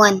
1۔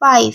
5۔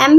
m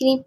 3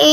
a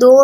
2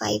5.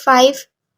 5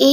a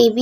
ab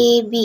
ab.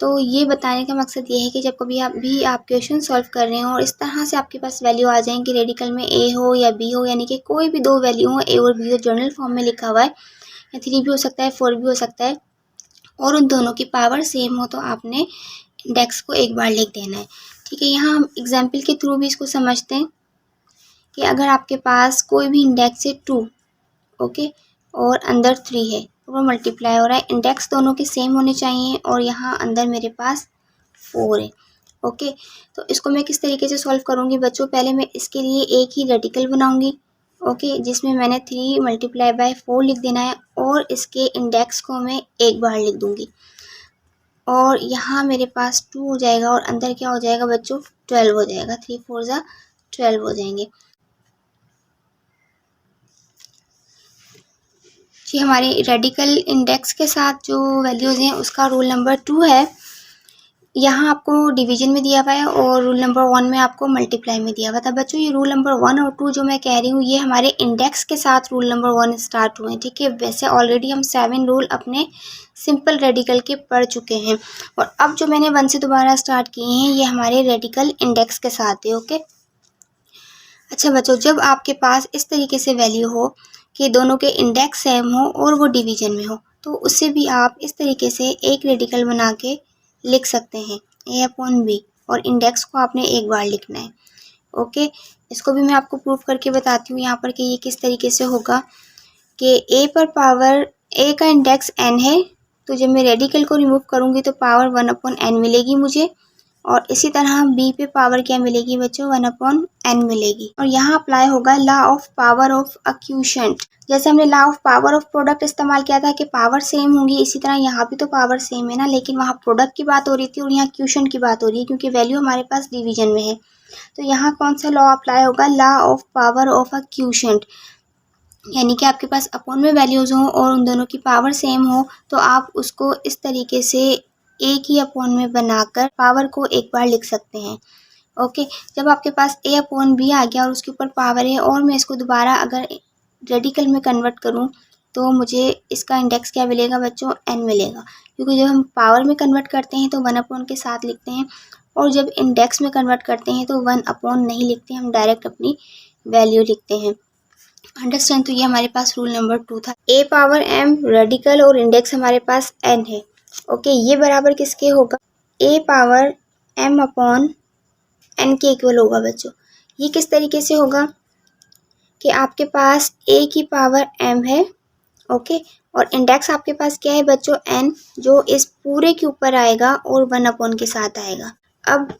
तो ये बताने का मकसद ये है कि जब कभी आप क्वेश्चन सॉल्व कर रहे हो और इस तरह से आपके पास वैल्यू आ जाए कि रेडिकल में ए हो या बी हो, यानी कि कोई भी दो वैल्यू हो, ए और बी हो, जनरल फॉर्म में लिखा हुआ है, या 3 भी हो सकता है, 4 भी हो सकता है, और उन दोनों की पावर सेम हो, तो आपने इंडेक्स को एक बार लिख देना है। ठीक है, यहाँ हम एग्जाम्पल के थ्रू भी इसको समझते हैं कि अगर आपके पास कोई भी इंडेक्स है 2, ओके, और अंदर 3 है, तो वो मल्टीप्लाई हो रहा है, इंडेक्स दोनों के सेम होने चाहिए, और यहाँ अंदर मेरे पास 4 है। ओके, तो इसको मैं किस तरीके से सॉल्व करूँगी बच्चों, पहले मैं इसके लिए एक ही रेडिकल बनाऊँगी, ओके, जिसमें मैंने 3 मल्टीप्लाई बाय 4 लिख देना है, और इसके इंडेक्स को मैं एक बार लिख दूँगी, और यहाँ मेरे पास 2 हो जाएगा, और अंदर क्या हो जाएगा बच्चों, 12 हो जाएगा, 3 4 जा 12 हो जाएंगे। जी, हमारे रेडिकल इंडेक्स के साथ जो वैल्यूज़ हैं उसका रूल नंबर 2 है। यहाँ आपको डिवीजन में दिया हुआ है, और रूल नंबर 1 में आपको मल्टीप्लाई में दिया हुआ था। बच्चों ये रूल नंबर 1 और 2 जो मैं कह रही हूँ, ये हमारे इंडेक्स के साथ रूल नंबर 1 स्टार्ट हुए हैं। ठीक है, वैसे ऑलरेडी हम 7 रूल अपने सिंपल रेडिकल के पढ़ चुके हैं, और अब जो मैंने 1 से दोबारा स्टार्ट किए हैं ये हमारे रेडिकल इंडेक्स के साथ है। ओके, अच्छा बच्चों, जब आपके पास इस तरीके से वैल्यू हो कि दोनों के इंडेक्स सेम हो और वो डिवीजन में हो, तो उससे भी आप इस तरीके से एक रेडिकल बना के लिख सकते हैं, ए अपॉन बी, और इंडेक्स को आपने एक बार लिखना है। ओके, इसको भी मैं आपको प्रूफ करके बताती हूँ यहाँ पर कि ये किस तरीके से होगा कि ए पर पावर ए का इंडेक्स एन है, तो जब मैं रेडिकल को रिमूव करूँगी तो पावर 1 अपॉन एन मिलेगी मुझे, और इसी तरह बी पे पावर क्या मिलेगी बच्चों, 1 अपॉन एन मिलेगी। और यहाँ अप्लाई होगा लॉ ऑफ पावर ऑफ अक्यूशेंट। जैसे हमने law of power of product इस्तेमाल किया था कि पावर सेम होंगी, इसी तरह यहाँ भी तो पावर सेम है ना, लेकिन वहाँ प्रोडक्ट की बात हो रही थी और यहाँ क्यूशेंट की बात हो रही है, क्योंकि वैल्यू हमारे पास डिवीजन में है। तो यहाँ कौन सा लॉ अप्लाई होगा, लॉ ऑफ पावर ऑफ अक्यूशेंट, यानी कि आपके पास अपॉन में वैल्यूज़ हों और उन दोनों की पावर सेम हो, तो आप उसको इस तरीके से एक ही अपॉन में बनाकर पावर को एक बार लिख सकते हैं। ओके, जब आपके पास ए अपॉन बी आ गया और उसके ऊपर पावर है, और मैं इसको दोबारा अगर रेडिकल में कन्वर्ट करूं तो मुझे इसका इंडेक्स क्या मिलेगा बच्चों, एन मिलेगा, क्योंकि जब हम पावर में कन्वर्ट करते हैं तो 1 अपॉन के साथ लिखते हैं, और जब इंडेक्स में कन्वर्ट करते हैं तो 1 अपॉन नहीं लिखते, हम डायरेक्ट अपनी वैल्यू लिखते हैं। अंडरस्टैंड, तो ये हमारे पास रूल नंबर 2 था। ए पावर एम रेडिकल और इंडेक्स हमारे पास एन है। ओके, ये बराबर किसके होगा, a power M upon N के इक्वल होगा बच्चों। ये किस तरीके से होगा कि आपके पास ए की पावर एम है, ओके, और इंडेक्स आपके पास क्या है बच्चों, एन, जो इस पूरे के ऊपर आएगा और 1 अपॉन के साथ आएगा। अब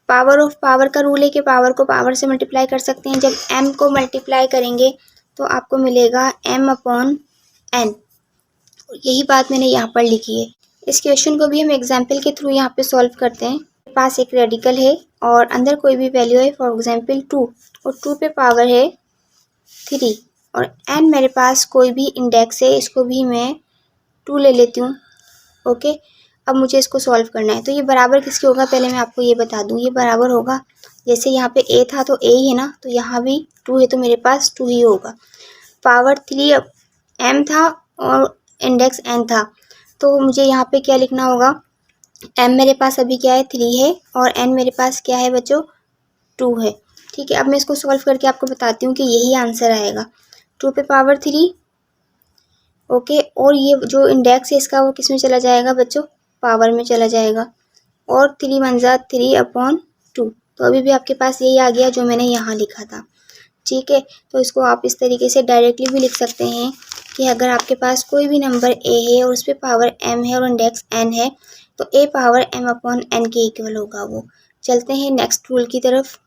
पावर ऑफ पावर का रूल है कि पावर को पावर से मल्टीप्लाई कर सकते हैं। जब एम को मल्टीप्लाई करेंगे तो आपको मिलेगा एम अपॉन एन, यही बात मैंने यहाँ पर लिखी है। इस क्वेश्चन को भी हम एग्जाम्पल के थ्रू यहाँ पे सॉल्व करते हैं। मेरे पास एक रेडिकल है और अंदर कोई भी वैल्यू है, फॉर एग्जाम्पल 2, और 2 पे पावर है 3, और एन मेरे पास कोई भी इंडेक्स है, इसको भी मैं 2 ले लेती हूँ। ओके, अब मुझे इसको सॉल्व करना है, तो ये बराबर किसके होगा, पहले मैं आपको ये बता दूँ, ये बराबर होगा, जैसे यहाँ पे ए था तो ए ही है ना, तो यहाँ भी 2 है तो मेरे पास 2 ही होगा। पावर 3 एम था और इंडेक्स एन था, तो मुझे यहाँ पे क्या लिखना होगा, एम मेरे पास अभी क्या है, 3 है, और एन मेरे पास क्या है बच्चों, 2 है। ठीक है, अब मैं इसको सॉल्व करके आपको बताती हूँ कि यही आंसर आएगा, 2 पे पावर 3, ओके, और ये जो इंडेक्स है इसका वो किस में चला जाएगा बच्चों, पावर में चला जाएगा, और 3 1 जा 3 अपॉन 2, तो अभी भी आपके पास यही आ गया जो मैंने यहाँ लिखा था। ठीक है, तो इसको आप इस तरीके से डायरेक्टली भी लिख सकते हैं कि अगर आपके पास कोई भी नंबर ए है और उस पर पावर एम है और इंडेक्स एन है, तो ए पावर एम अपॉन एन के इक्वल होगा वो। चलते हैं नेक्स्ट रूल की तरफ।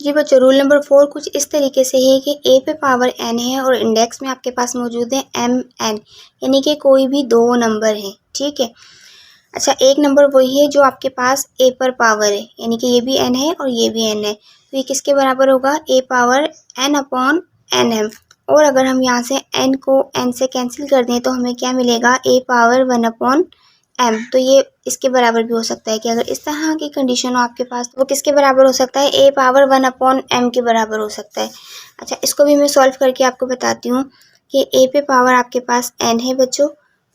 जी बच्चों, रूल नंबर 4 कुछ इस तरीके से है कि ए पे पावर एन है और इंडेक्स में आपके पास मौजूद है एम एन, यानी कि कोई भी 2 नंबर हैं। ठीक है, अच्छा, एक नंबर वही है जो आपके पास ए पर पावर है, यानी कि ये भी एन है और ये भी एन है, तो ये किसके बराबर होगा, a power n upon n m. और अगर हम यहाँ से एन को एन से कैंसिल कर दें तो हमें क्या मिलेगा, ए पावर 1 अपॉन एम। तो ये इसके बराबर भी हो सकता है कि अगर इस तरह की कंडीशन हो आपके पास तो वो किसके बराबर हो सकता है, ए पावर 1 अपॉन एम के बराबर हो सकता है। अच्छा, इसको भी मैं सॉल्व करके आपको बताती हूँ कि ए पे पावर आपके पास एन है बच्चों,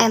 m،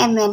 mn.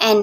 n،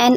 n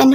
n